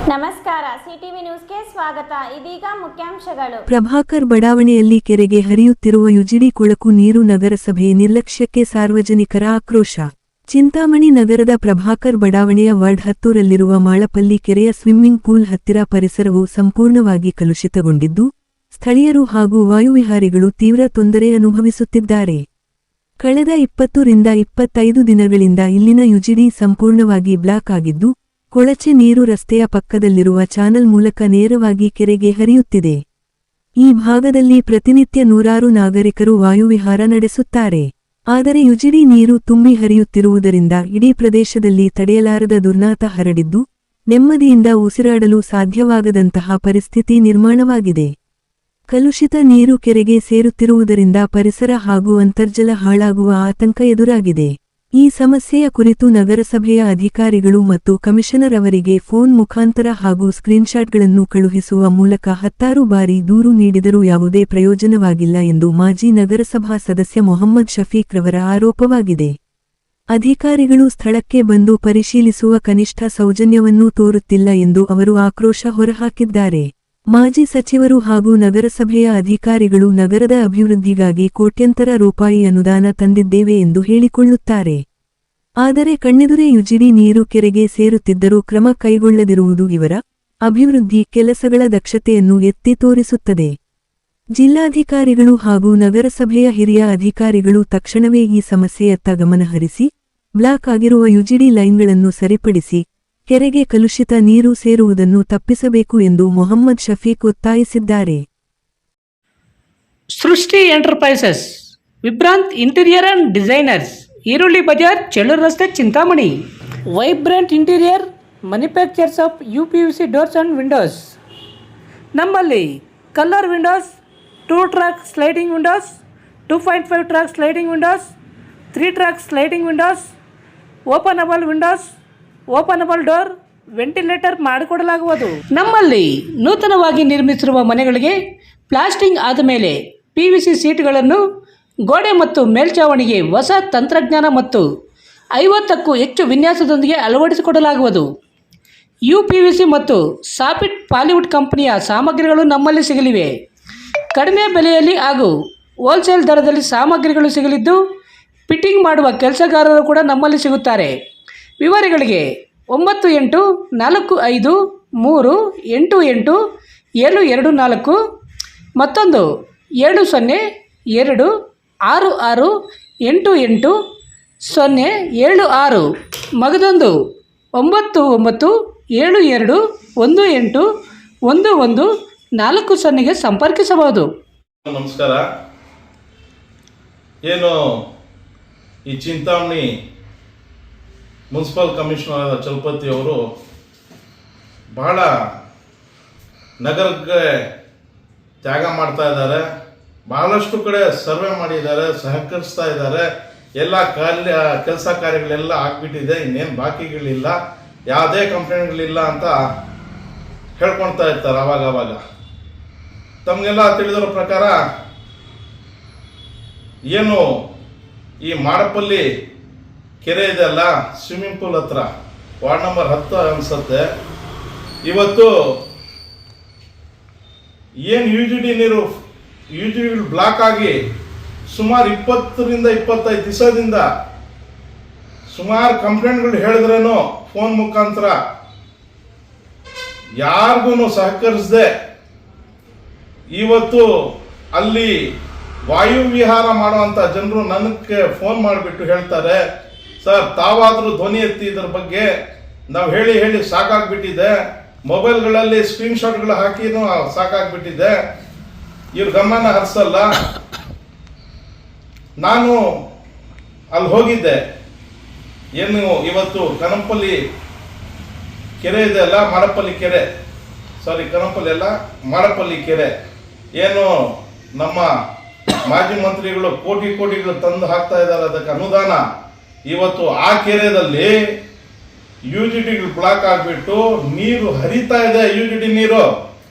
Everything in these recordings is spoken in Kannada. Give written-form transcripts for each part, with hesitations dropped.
ನಮಸ್ಕಾರ, ಸಿಟಿವಿ ನ್ಯೂಸ್ಗೆ ಸ್ವಾಗತ. ಇದೀಗ ಮುಖ್ಯಾಂಶಗಳು. ಪ್ರಭಾಕರ್ ಬಡಾವಣೆಯಲ್ಲಿ ಕೆರೆಗೆ ಹರಿಯುತ್ತಿರುವ ಯುಜಿಡಿ ಕೊಳಕು ನೀರು, ನಗರಸಭೆ ನಿರ್ಲಕ್ಷ್ಯಕ್ಕೆ ಸಾರ್ವಜನಿಕರ ಆಕ್ರೋಶ. ಚಿಂತಾಮಣಿ ನಗರದ ಪ್ರಭಾಕರ್ ಬಡಾವಣೆಯ ವಾರ್ಡ್ 10 ರಲ್ಲಿರುವ ಮಾಳಪಲ್ಲಿ ಕೆರೆಯ ಸ್ವಿಮ್ಮಿಂಗ್ ಪೂಲ್ ಹತ್ತಿರ ಪರಿಸರವು ಸಂಪೂರ್ಣವಾಗಿ ಕಲುಷಿತಗೊಂಡಿದ್ದು, ಸ್ಥಳೀಯರು ಹಾಗೂ ವಾಯುವಿಹಾರಿಗಳು ತೀವ್ರ ತೊಂದರೆ ಅನುಭವಿಸುತ್ತಿದ್ದಾರೆ. ಕಳೆದ 20 ರಿಂದ 25 ದಿನಗಳಿಂದ ಇಲ್ಲಿನ ಯುಜಿಡಿ ಸಂಪೂರ್ಣವಾಗಿ ಬ್ಲಾಕ್ ಆಗಿದ್ದು, ಕೊಳಚೆ ನೀರು ರಸ್ತೆಯ ಪಕ್ಕದಲ್ಲಿರುವ ಚಾನಲ್ ಮೂಲಕ ನೇರವಾಗಿ ಕೆರೆಗೆ ಹರಿಯುತ್ತಿದೆ. ಈ ಭಾಗದಲ್ಲಿ ಪ್ರತಿನಿತ್ಯ ನೂರಾರು ನಾಗರಿಕರು ವಾಯುವಿಹಾರ ನಡೆಸುತ್ತಾರೆ. ಆದರೆ ಯುಜಿಡಿ ನೀರು ತುಂಬಿ ಹರಿಯುತ್ತಿರುವುದರಿಂದ ಇಡೀ ಪ್ರದೇಶದಲ್ಲಿ ತಡೆಯಲಾರದ ದುರ್ನಾತ ಹರಡಿದ್ದು, ನೆಮ್ಮದಿಯಿಂದ ಉಸಿರಾಡಲು ಸಾಧ್ಯವಾಗದಂತಹ ಪರಿಸ್ಥಿತಿ ನಿರ್ಮಾಣವಾಗಿದೆ. ಕಲುಷಿತ ನೀರು ಕೆರೆಗೆ ಸೇರುತ್ತಿರುವುದರಿಂದ ಪರಿಸರ ಹಾಗೂ ಅಂತರ್ಜಲ ಹಾಳಾಗುವ ಆತಂಕ ಎದುರಾಗಿದೆ. ಈ ಸಮಸ್ಯೆಯ ಕುರಿತು ನಗರಸಭೆಯ ಅಧಿಕಾರಿಗಳು ಮತ್ತು ಕಮಿಷನರ್ ಅವರಿಗೆ ಫೋನ್ ಮುಖಾಂತರ ಹಾಗೂ ಸ್ಕ್ರೀನ್ಶಾಟ್ಗಳನ್ನು ಕಳುಹಿಸುವ ಮೂಲಕ 10 ಬಾರಿ ದೂರು ನೀಡಿದರೂ ಯಾವುದೇ ಪ್ರಯೋಜನವಾಗಿಲ್ಲ ಎಂದು ಮಾಜಿ ನಗರಸಭಾ ಸದಸ್ಯ ಮೊಹಮ್ಮದ್ ಶಫೀಕ್ ರವರ ಆರೋಪವಾಗಿದೆ. ಅಧಿಕಾರಿಗಳು ಸ್ಥಳಕ್ಕೆ ಬಂದು ಪರಿಶೀಲಿಸುವ ಕನಿಷ್ಠ ಸೌಜನ್ಯವನ್ನೂ ತೋರುತ್ತಿಲ್ಲ ಎಂದು ಅವರು ಆಕ್ರೋಶ ಹೊರಹಾಕಿದ್ದಾರೆ. ಮಾಜಿ ಸಚಿವರು ಹಾಗೂ ನಗರಸಭೆಯ ಅಧಿಕಾರಿಗಳು ನಗರದ ಅಭಿವೃದ್ಧಿಗಾಗಿ ಕೋಟ್ಯಂತರ ರೂಪಾಯಿ ಅನುದಾನ ತಂದಿದ್ದೇವೆ ಎಂದು ಹೇಳಿಕೊಳ್ಳುತ್ತಾರೆ. ಆದರೆ ಕಣ್ಣೆದುರೇ ಯುಜಿಡಿ ನೀರು ಕೆರೆಗೆ ಸೇರುತ್ತಿದ್ದರೂ ಕ್ರಮ ಕೈಗೊಳ್ಳದಿರುವುದು ಇವರ ಅಭಿವೃದ್ಧಿ ಕೆಲಸಗಳ ದಕ್ಷತೆಯನ್ನು ಎತ್ತಿ ತೋರಿಸುತ್ತದೆ. ಜಿಲ್ಲಾಧಿಕಾರಿಗಳು ಹಾಗೂ ನಗರಸಭೆಯ ಹಿರಿಯ ಅಧಿಕಾರಿಗಳು ತಕ್ಷಣವೇ ಈ ಸಮಸ್ಯೆಯತ್ತ ಗಮನಹರಿಸಿ ಬ್ಲಾಕ್ ಆಗಿರುವ ಯುಜಿಡಿ ಲೈನ್ಗಳನ್ನು ಸರಿಪಡಿಸಿ ಕೆರೆಗೆ ಕಲುಷಿತ ನೀರು ಸೇರುವುದನ್ನು ತಪ್ಪಿಸಬೇಕು ಎಂದು ಮೊಹಮ್ಮದ್ ಶಫೀಕ್ ಒತ್ತಾಯಿಸಿದ್ದಾರೆ. Srishti enterprises, Vibhrant interior and designers, ಈರುಳ್ಳಿ ಬಜಾರ್, ಚೆಳ್ಳೂರು ರಸ್ತೆ, Chintamani. Vibrant interior manufacturers of UPVC doors and windows. ನಮ್ಮಲ್ಲಿ colour windows, 2 track sliding windows, 2.5 track sliding windows, 3 track sliding windows, openable windows, openable door, ventilator ಮಾಡಿಕೊಡಲಾಗುವುದು. ನಮ್ಮಲ್ಲಿ ನೂತನವಾಗಿ ನಿರ್ಮಿಸಿರುವ ಮನೆಗಳಿಗೆ ಪ್ಲಾಸ್ಟಿಂಗ್ ಆದ ಮೇಲೆ PVC ಸೀಟ್ಗಳನ್ನು ಗೋಡೆ ಮತ್ತು ಮೇಲ್ಛಾವಣಿಗೆ ಹೊಸ ತಂತ್ರಜ್ಞಾನ ಮತ್ತು 50ಕ್ಕೂ ಹೆಚ್ಚು ವಿನ್ಯಾಸದೊಂದಿಗೆ ಅಳವಡಿಸಿಕೊಡಲಾಗುವುದು. UPVC ಮತ್ತು ಸಾಫಿಟ್ ಪಾಲಿವುಡ್ ಕಂಪನಿಯ ಸಾಮಗ್ರಿಗಳು ನಮ್ಮಲ್ಲಿ ಸಿಗಲಿವೆ. ಕಡಿಮೆ ಬೆಲೆಯಲ್ಲಿ ಹಾಗೂ ಹೋಲ್ಸೇಲ್ ದರದಲ್ಲಿ ಸಾಮಗ್ರಿಗಳು ಸಿಗಲಿದ್ದು, ಫಿಟ್ಟಿಂಗ್ ಮಾಡುವ ಕೆಲಸಗಾರರು ಕೂಡ ನಮ್ಮಲ್ಲಿ ಸಿಗುತ್ತಾರೆ. ವಿವರಗಳಿಗೆ 9840388724 ಮತ್ತೊಂದು 706266880076 ಮಗದೊಂದು 9972181140ಗೆ ಸಂಪರ್ಕಿಸಬಹುದು. ನಮಸ್ಕಾರ. ಏನು ಈ ಚಿಂತಾಮಣಿ ಮುನ್ಸಿಪಲ್ ಕಮಿಷನರ್ ಚಲಪತಿ ಅವರು ಬಹಳ ನಗರಕ್ಕೆ ತ್ಯಾಗ ಮಾಡ್ತಾ ಇದ್ದಾರೆ. ಬಹಳಷ್ಟು ಕಡೆ ಸರ್ವೆ ಮಾಡಿದ್ದಾರೆ, ಸಹಕರಿಸ್ತಾ ಇದ್ದಾರೆ. ಎಲ್ಲ ಕೆಲಸ ಕಾರ್ಯಗಳೆಲ್ಲ ಆಗ್ಬಿಟ್ಟಿದೆ, ಇನ್ನೇನು ಬಾಕಿಗಳಿಲ್ಲ, ಯಾವುದೇ ಕಂಪ್ಲೇಂಟ್ಗಳಿಲ್ಲ ಅಂತ ಹೇಳ್ಕೊಳ್ತಾ ಇರ್ತಾರೆ ಅವಾಗ. ತಮಗೆಲ್ಲ ತಿಳಿದಿರೋ ಪ್ರಕಾರ ಏನು ಈ ಮಾಡಪಲ್ಲಿ ಕೆರೆ ಇದೆಲ್ಲ, ಸ್ವಿಮ್ಮಿಂಗ್ ಪೂಲ್ ಹತ್ರ, ವಾರ್ಡ್ ನಂಬರ್ 10 ಅನ್ಸುತ್ತೆ. ಇವತ್ತು ಏನು ಯುಜಿಡಿ ನೀರು ಬ್ಲಾಕ್ ಆಗಿ ಸುಮಾರು 20 ರಿಂದ 25 ದಿವಸದಿಂದ ಸುಮಾರು ಕಂಪ್ಲೇಂಟ್ಗಳು ಹೇಳಿದ್ರೇನು ಫೋನ್ ಮುಖಾಂತರ ಯಾರಿಗೂ ಸಹಕರಿಸದೆ ಇವತ್ತು ಅಲ್ಲಿ ವಾಯು ವಿಹಾರ ಮಾಡುವಂಥ ಜನರು ನನಗೆ ಫೋನ್ ಮಾಡಿಬಿಟ್ಟು ಹೇಳ್ತಾರೆ, ಸರ್ ತಾವಾದರೂ ಧ್ವನಿ ಎತ್ತಿ ಇದರ ಬಗ್ಗೆ, ನಾವು ಹೇಳಿ ಸಾಕಾಗ್ಬಿಟ್ಟಿದೆ, ಮೊಬೈಲ್ಗಳಲ್ಲಿ ಸ್ಕ್ರೀನ್ಶಾಟ್ಗಳು ಹಾಕಿನೂ ಸಾಕಾಗ್ಬಿಟ್ಟಿದೆ, ಇವ್ರ ಗಮನ ಹರಿಸಲ್ಲ. ನಾನು ಅಲ್ಲಿ ಹೋಗಿದ್ದೆ. ಏನು ಇವತ್ತು ಕನಂಪಲ್ಲಿ ಕೆರೆ ಇದೆ ಅಲ್ಲ, ಮಾಡಪಲ್ಲಿ ಕೆರೆ, ಸಾರಿ ಕನಂಪಲ್ಲಿ ಅಲ್ಲ, ಮಾಡಪಲ್ಲಿ ಕೆರೆ, ಏನು ನಮ್ಮ ಮಾಜಿ ಮಂತ್ರಿಗಳು ಕೋಟಿಗಳು ತಂದು ಹಾಕ್ತಾ ಇದ್ದಾರೆ ಅದಕ್ಕೆ ಅನುದಾನ. ಇವತ್ತು ಆ ಕೆರೆಯಲ್ಲಿ ಯುಜಿಡಿಗಳು ಬ್ಲಾಕ್ ಆಗಿಬಿಟ್ಟು ನೀರು ಹರಿತಾ ಇದೆ. ಯುಜಿಡಿ ನೀರು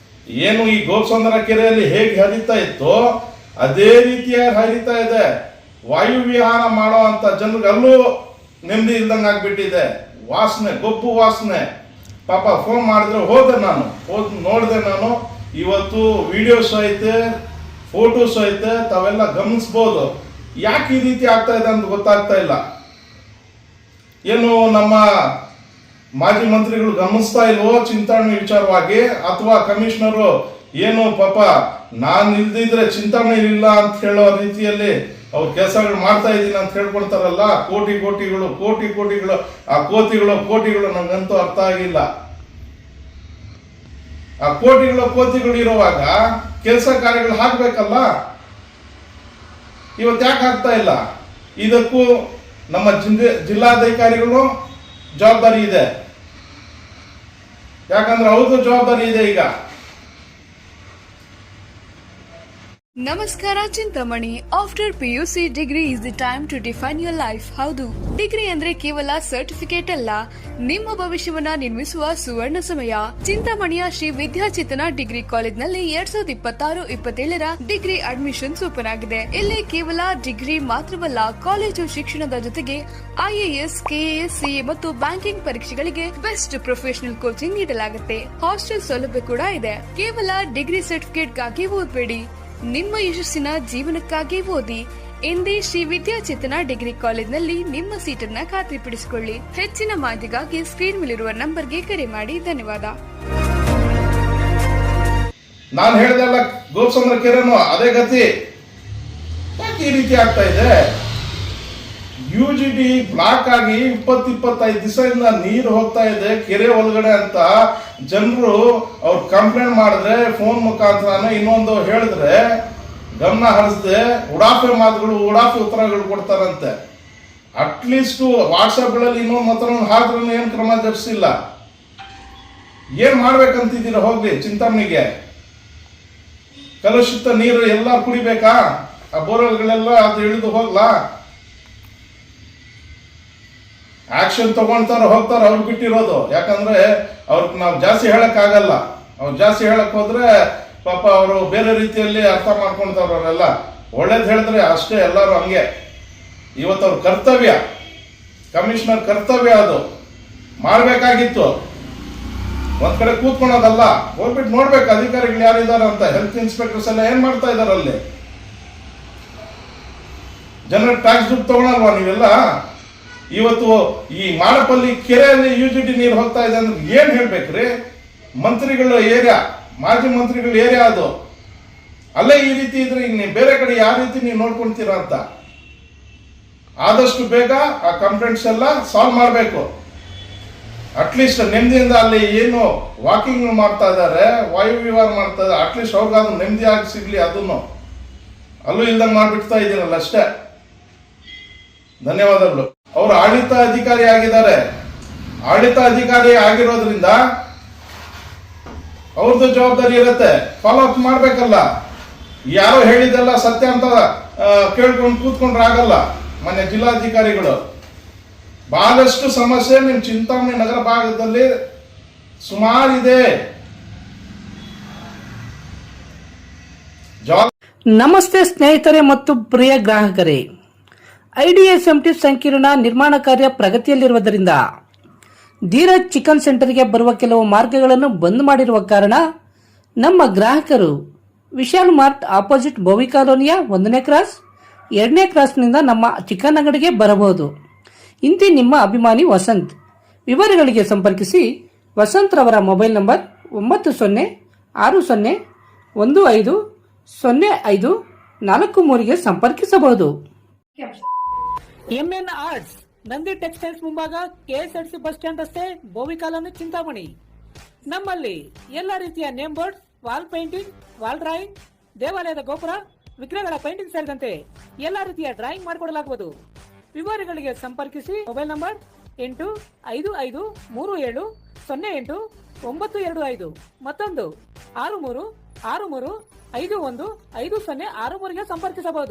ಏನು ಈ ಗೋಪಸಂದ್ರ ಕೆರೆಯಲ್ಲಿ ಹೇಗೆ ಹರಿತಾ ಇತ್ತೋ ಅದೇ ರೀತಿಯಾಗಿ ಹರಿತಾ ಇದೆ. ವಾಯು ವಿಹಾರ ಮಾಡೋ ಅಂತ ಜನರಿಗಲ್ಲೂ ನೆಮ್ಮದಿ ಇಲ್ದಂಗೆ ಆಗ್ಬಿಟ್ಟಿದೆ. ವಾಸನೆ, ಗೊಬ್ಬು ವಾಸನೆ, ಪಾಪ ಫೋನ್ ಮಾಡಿದ್ರೆ ಹೋದೆ, ನಾನು ನೋಡಿದೆ. ನಾನು ಇವತ್ತು ವಿಡಿಯೋಸ್ ಐತೆ, ಫೋಟೋಸ್ ಐತೆ, ತಾವೆಲ್ಲ ಗಮನಿಸ್ಬೋದು. ಯಾಕೆ ಈ ರೀತಿ ಆಗ್ತಾ ಇದೆ ಅಂತ ಗೊತ್ತಾಗ್ತಾ ಇಲ್ಲ. ಏನು ನಮ್ಮ ಮಾಜಿ ಮಂತ್ರಿಗಳು ಗಮನಿಸ್ತಾ ಇಲ್ವೋ ಚಿಂತಾಮಣಿ ವಿಚಾರವಾಗಿ, ಅಥವಾ ಕಮಿಷನರು ಏನು ಪಾಪ ನಾನು ಇಲ್ದಿದ್ರೆ ಚಿಂತಾಮಣಿ ಇಲ್ಲ ಅಂತ ಹೇಳೋ ರೀತಿಯಲ್ಲಿ ಅವ್ರು ಕೆಲಸಗಳು ಮಾಡ್ತಾ ಇದ್ದೀನಿ ಅಂತ ಹೇಳ್ಕೊಳ್ತಾರಲ್ಲ. ಕೋಟಿಗಳು ಆ ಕೋಟಿಗಳು ನಂಗಂತೂ ಅರ್ಥ ಆಗಿಲ್ಲ. ಆ ಕೋಟಿಗಳು ಇರುವಾಗ ಕೆಲಸ ಕಾರ್ಯಗಳು ಹಾಕ್ಬೇಕಲ್ಲ. ಇವತ್ತು ಯಾಕೆ ಆಗ್ತಾ ಇಲ್ಲ? ಇದಕ್ಕೂ ನಮ್ಮ ಜಿಲ್ಲಾಧಿಕಾರಿಗಳು ಜವಾಬ್ದಾರಿ ಇದೆ. ಯಾಕಂದ್ರೆ ಅವ್ರದ್ದು ಜವಾಬ್ದಾರಿ ಇದೆ. ಈಗ ನಮಸ್ಕಾರ Chintamani. After PUC degree is the time to define your life. ಹೌದು, ಡಿಗ್ರಿ ಅಂದ್ರೆ ಕೇವಲ ಸರ್ಟಿಫಿಕೇಟ್ ಅಲ್ಲ, ನಿಮ್ಮ ಭವಿಷ್ಯವನ್ನ ನಿರ್ಮಿಸುವ ಸುವರ್ಣ ಸಮಯ. ಚಿಂತಾಮಣಿಯ ಶ್ರೀ ವಿದ್ಯಾಚೇತನ ಡಿಗ್ರಿ ಕಾಲೇಜ್ನಲ್ಲಿ 2026-27 ಡಿಗ್ರಿ ಅಡ್ಮಿಷನ್ಸ್ ಓಪನ್ ಆಗಿದೆ. ಇಲ್ಲಿ ಕೇವಲ ಡಿಗ್ರಿ ಮಾತ್ರವಲ್ಲ, ಕಾಲೇಜು ಶಿಕ್ಷಣದ ಜೊತೆಗೆ IAS, KAS, CA ಮತ್ತು ಬ್ಯಾಂಕಿಂಗ್ ಪರೀಕ್ಷೆಗಳಿಗೆ ಬೆಸ್ಟ್ ಪ್ರೊಫೆಷನಲ್ ಕೋಚಿಂಗ್ ನೀಡಲಾಗುತ್ತೆ. ಹಾಸ್ಟೆಲ್ ಸೌಲಭ್ಯ ಕೂಡ ಇದೆ. ಕೇವಲ ಡಿಗ್ರಿ ಸರ್ಟಿಫಿಕೇಟ್ಗಾಗಿ ಓದಬೇಡಿ, ನಿಮ್ಮ ಯಶಸ್ಸಿನ ಜೀವನಕ್ಕಾಗಿ ಓದಿ. ಎಂದೇ ಶ್ರೀ ವಿದ್ಯಾಚೇತನ ಡಿಗ್ರಿ ಕಾಲೇಜ್ನಲ್ಲಿ ನಿಮ್ಮ ಸೀಟನ್ನ ಖಾತ್ರಿಪಡಿಸಿಕೊಳ್ಳಿ. ಹೆಚ್ಚಿನ ಮಾಹಿತಿಗಾಗಿ ಸ್ಕ್ರೀನ್ ಮೇಲಿರುವ ನಂಬರ್ಗೆ ಕರೆ ಮಾಡಿ. ಧನ್ಯವಾದ. ನಾನು ಹೇಳ್ದಲ್ಲ, ಗೋಪಸಂದ್ರ ಕೆರೆನೂ ಅದೇ ಗತಿ. ಯಾಕೆ ಈ ರೀತಿ ಆಗ್ತಾ ಇದೆ? UGD ಬ್ಲಾಕ್ ಆಗಿ 20-25 ದಿವಸದಿಂದ ನೀರು ಹೋಗ್ತಾ ಇದೆ ಕೆರೆ ಒಳಗಡೆ ಅಂತ ಜನರು ಅವ್ರು ಕಂಪ್ಲೇಂಟ್ ಮಾಡಿದ್ರೆ, ಫೋನ್ ಮುಖಾಂತರ ಇನ್ನೊಂದು ಹೇಳಿದ್ರೆ ಗಮನ ಹರಿಸದೆ ಉಡಾಫೆ ಮಾತುಗಳು, ಉಡಾಫೆ ಉತ್ತರಗಳು ಕೊಡ್ತಾರಂತೆ. ಅಟ್ಲೀಸ್ಟ್ ವಾಟ್ಸಪ್ಗಳಲ್ಲಿ ಇನ್ನೊಂದು ಮಾತ್ರ ಹಾದ್ರೂ ಏನು ಕ್ರಮ ಜರುಗಿಸಿಲ್ಲ. ಏನ್ ಮಾಡ್ಬೇಕಂತಿದ್ದೀರ? ಹೋಗ್ಲಿ ಚಿಂತಾಮಣಿಗೆ ಕಲುಷಿತ ನೀರು ಎಲ್ಲ ಕುಡಿಬೇಕಾ? ಆ ಬೋರ್ವೆಲ್ಗಳೆಲ್ಲ ಅದು ಇಳಿದು ಹೋಗ್ಲಾ? ಆಕ್ಷನ್ ತಗೊಳ್ತಾರ, ಹೋಗ್ತಾರ, ಅವ್ರು ಬಿಟ್ಟಿರೋದು. ಯಾಕಂದ್ರೆ ಅವ್ರಿಗೆ ನಾವು ಜಾಸ್ತಿ ಹೇಳಕ್ ಆಗಲ್ಲ. ಅವ್ರು ಜಾಸ್ತಿ ಹೇಳಕ್ ಹೋದ್ರೆ ಪಾಪ ಅವರು ಬೇರೆ ರೀತಿಯಲ್ಲಿ ಅರ್ಥ ಮಾಡ್ಕೊಳ್ತಾರ. ಅವರೆಲ್ಲ ಒಳ್ಳೇದು ಹೇಳಿದ್ರೆ ಅಷ್ಟೇ, ಎಲ್ಲರೂ ಹಂಗೆ. ಇವತ್ತು ಅವ್ರ ಕರ್ತವ್ಯ, ಕಮಿಷನರ್ ಕರ್ತವ್ಯ ಅದು ಮಾಡ್ಬೇಕಾಗಿತ್ತು. ಒಂದ್ ಕಡೆ ಕೂತ್ಕೊಳೋದಲ್ಲ, ಹೋಗ್ಬಿಟ್ಟು ನೋಡ್ಬೇಕು ಅಧಿಕಾರಿಗಳು ಯಾರಿದ್ದಾರೆ ಅಂತ. ಹೆಲ್ತ್ ಇನ್ಸ್ಪೆಕ್ಟರ್ಸ್ ಎಲ್ಲ ಏನ್ ಮಾಡ್ತಾ ಇದಾರೆ ಅಲ್ಲಿ? ಜನರ ಟ್ಯಾಕ್ಸ್ ದುಡ್ಡು ತಗೊಳಲ್ವಾ ನೀವೆಲ್ಲ? ಇವತ್ತು ಈ ಮಾಳಪಲ್ಲಿ ಕೆರೆಯಲ್ಲಿ UGD ನೀರು ಹೋಗ್ತಾ ಇದೆ ಅಂದ್ರೆ ಏನ್ ಹೇಳ್ಬೇಕ್ರಿ? ಮಂತ್ರಿಗಳ ಏರಿಯಾ, ಮಾಜಿ ಮಂತ್ರಿಗಳ ಏರಿಯಾ ಅದು. ಅಲ್ಲೇ ಈ ರೀತಿ ಇದ್ರೆ ಈಗ ಬೇರೆ ಕಡೆ ಯಾವ ರೀತಿ ನೀವು ನೋಡ್ಕೊಂತೀರಾ ಅಂತ. ಆದಷ್ಟು ಬೇಗ ಆ ಕಂಪ್ಲೇಂಟ್ಸ್ ಎಲ್ಲ ಸಾಲ್ವ್ ಮಾಡಬೇಕು. ಅಟ್ಲೀಸ್ಟ್ ನೆಮ್ಮದಿಯಿಂದ ಅಲ್ಲಿ ಏನು ವಾಕಿಂಗ್ ಮಾಡ್ತಾ ಇದ್ದಾರೆ, ವಾಯು ವಿಹಾರ ಮಾಡ್ತಾ ಇದ್ದಾರೆ, ಅಟ್ಲೀಸ್ಟ್ ಅವ್ರಿಗಾದ್ರೂ ನೆಮ್ಮದಿ ಆಗಿ ಸಿಗ್ಲಿ. ಅದನ್ನು ಅಲ್ಲೂ ಇಲ್ದಂಗೆ ಮಾಡ್ಬಿಡ್ತಾ ಇದ್ದೀರಲ್ಲ, ಅಷ್ಟೇ. ಧನ್ಯವಾದಗಳು. ಅವರು ಆಡಳಿತ ಅಧಿಕಾರಿ ಆಗಿದ್ದಾರೆ. ಆಡಳಿತ ಅಧಿಕಾರಿ ಆಗಿರೋದ್ರಿಂದ ಅವ್ರದ್ದು ಜವಾಬ್ದಾರಿ ಇರುತ್ತೆ, ಫಾಲೋ ಅಪ್ ಮಾಡ್ಬೇಕಲ್ಲ. ಯಾರೋ ಹೇಳಿದ್ದೆಲ್ಲ ಸತ್ಯ ಅಂತ ಕೇಳ್ಕೊಂಡು ಕೂತ್ಕೊಂಡ್ರೆ ಆಗಲ್ಲ. ಮೊನ್ನೆ ಜಿಲ್ಲಾಧಿಕಾರಿಗಳು ಬಹಳಷ್ಟು ಸಮಸ್ಯೆ ನಿಮ್ಮ ಚಿಂತಾಮಣಿ ನಗರ ಭಾಗದಲ್ಲಿ ಸುಮಾರಿದೆ. ನಮಸ್ತೆ ಸ್ನೇಹಿತರೆ ಮತ್ತು ಪ್ರಿಯ ಗ್ರಾಹಕರೇ, IDSMT ಸಂಕೀರ್ಣ ನಿರ್ಮಾಣ ಕಾರ್ಯ ಪ್ರಗತಿಯಲ್ಲಿರುವುದರಿಂದ ಧೀರಜ್ ಚಿಕನ್ ಸೆಂಟರ್ಗೆ ಬರುವ ಕೆಲವು ಮಾರ್ಗಗಳನ್ನು ಬಂದ್ ಮಾಡಿರುವ ಕಾರಣ ನಮ್ಮ ಗ್ರಾಹಕರು ವಿಶಾಲ್ ಮಾರ್ಟ್ ಆಪೋಸಿಟ್ ಬೋವಿ ಕಾಲೋನಿಯ 1ನೇ ಕ್ರಾಸ್ 2ನೇ ಕ್ರಾಸ್ನಿಂದ ನಮ್ಮ ಚಿಕನ್ ಅಂಗಡಿಗೆ ಬರಬಹುದು. ಇಂತಿ ನಿಮ್ಮ ಅಭಿಮಾನಿ ವಸಂತ್. ವಿವರಗಳಿಗೆ ಸಂಪರ್ಕಿಸಿ ವಸಂತ್ ರವರ ಮೊಬೈಲ್ ನಂಬರ್ 9060150543ಗೆ ಸಂಪರ್ಕಿಸಬಹುದು. MN ಆರ್ಟ್ಸ್, ನಂದಿ ಟೆಕ್ಸ್ಟೈಲ್ಸ್ ಮುಂಭಾಗ, KSRTC ಬಸ್ ಸ್ಟ್ಯಾಂಡ್ ರಸ್ತೆ, ಬೋವಿ ಕಾಲೋನಿ, ಚಿಂತಾಮಣಿ. ನಮ್ಮಲ್ಲಿ ಎಲ್ಲ ರೀತಿಯ name board, wall painting, wall drawing, ದೇವಾಲಯದ ಗೋಪುರ, ವಿಗ್ರಹಗಳ ಪೇಂಟಿಂಗ್ ಸೇರಿದಂತೆ ಎಲ್ಲ ರೀತಿಯ ಡ್ರಾಯಿಂಗ್ ಮಾಡಿಕೊಡಲಾಗುವುದು. ವಿವರಗಳಿಗೆ ಸಂಪರ್ಕಿಸಿ ಮೊಬೈಲ್ ನಂಬರ್ 8553708925 ಮತ್ತೊಂದು 6363515063ಗೆ ಸಂಪರ್ಕಿಸಬಹುದು.